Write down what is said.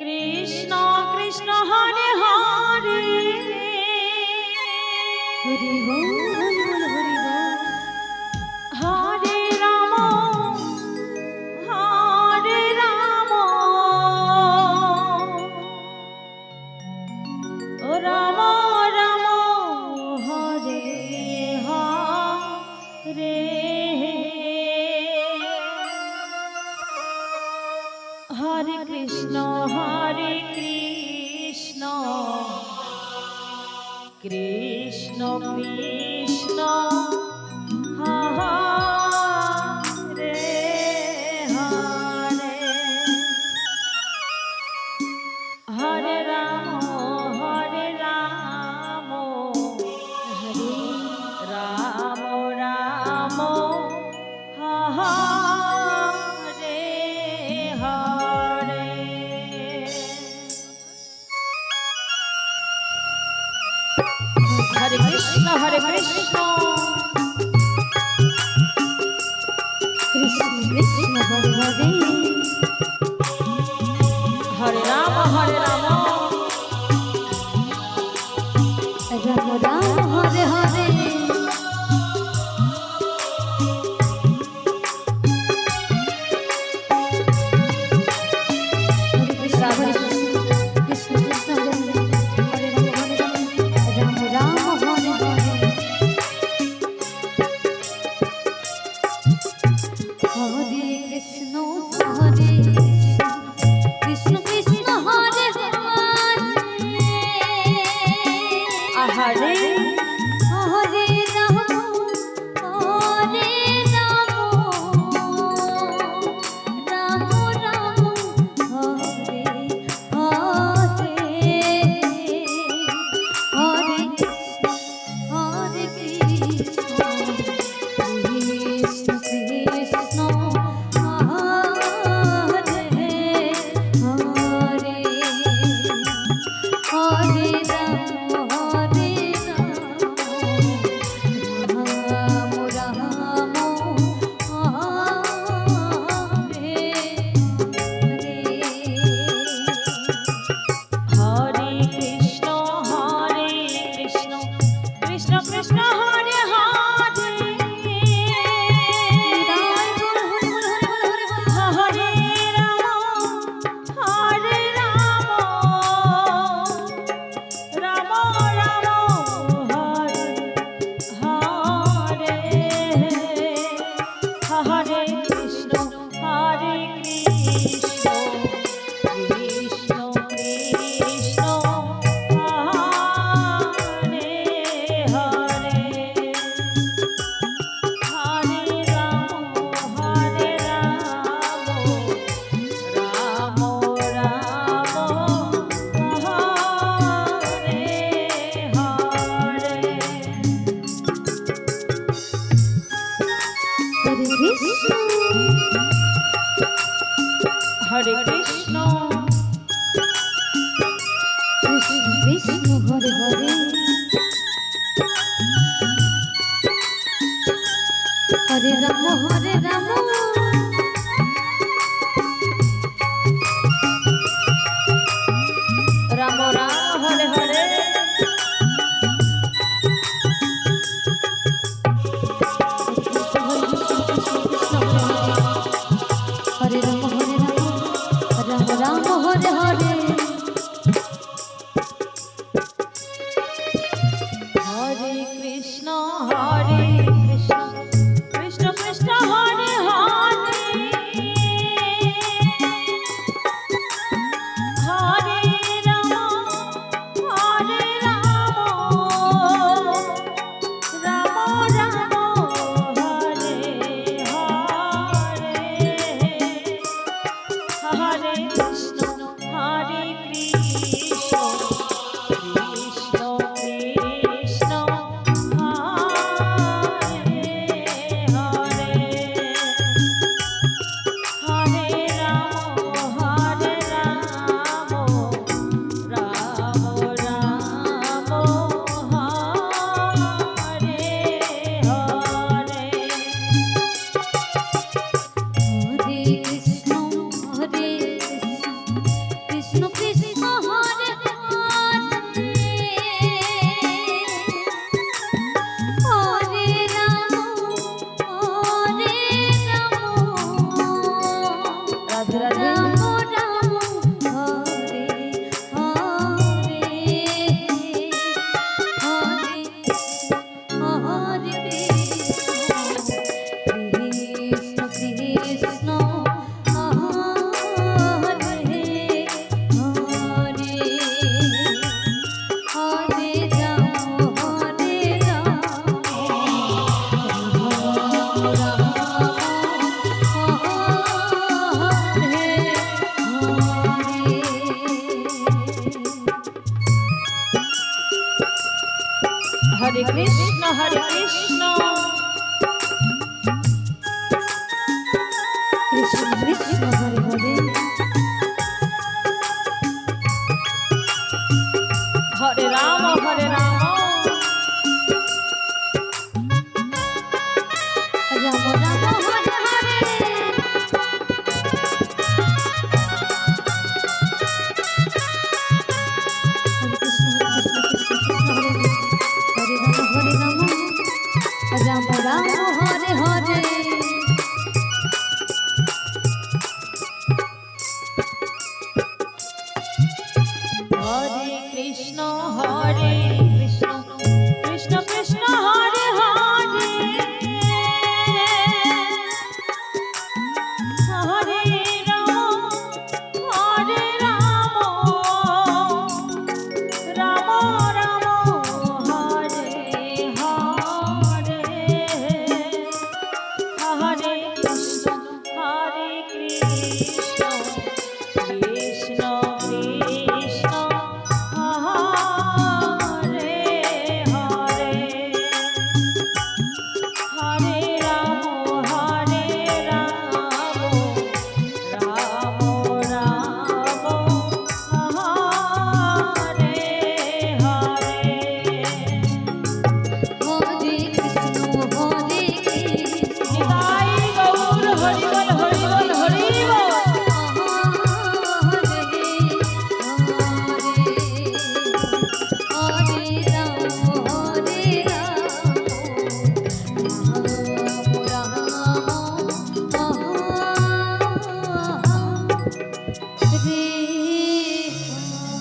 Krishna Krishna Hare Hare Hari বল Hari বল হরে Ram ও Ram Ram Hare Hare Hare Krishna Krishna Krishna Hare Hare Hare Ram হরে Ram Ram Hare Hare Hare Krishna Krishna Krishna Hare Hare Hare Ram Ram Ram Hare Hare Hare Hare Ram Ram Ram Hare Hare Hare Hare Krishna Krishna Krishna Hare Hare Hare Ram হরে Krishna Krishna Krishna Hare Hare Hare Ram Ram Ram Hare Hare Hare Ram Ram Hare Hare Hare Krishna Krishna Krishna Hare Hare Hare Ram Ram Ram Hare Hare Hare Krishna Krishna Krishna Krishna Hare Hare Hare Ram Ram Ram Hare Hare Hare Krishna Radhe Radhe. হরে Krishna হরে Krishna Krishna Krishna Hare Hare Hare Ram হরে Ram Ram Ram Hare Hare Hare Krishna হরে Krishna হরে Ram Ram Ram Hare Hare Hare Krishna হরে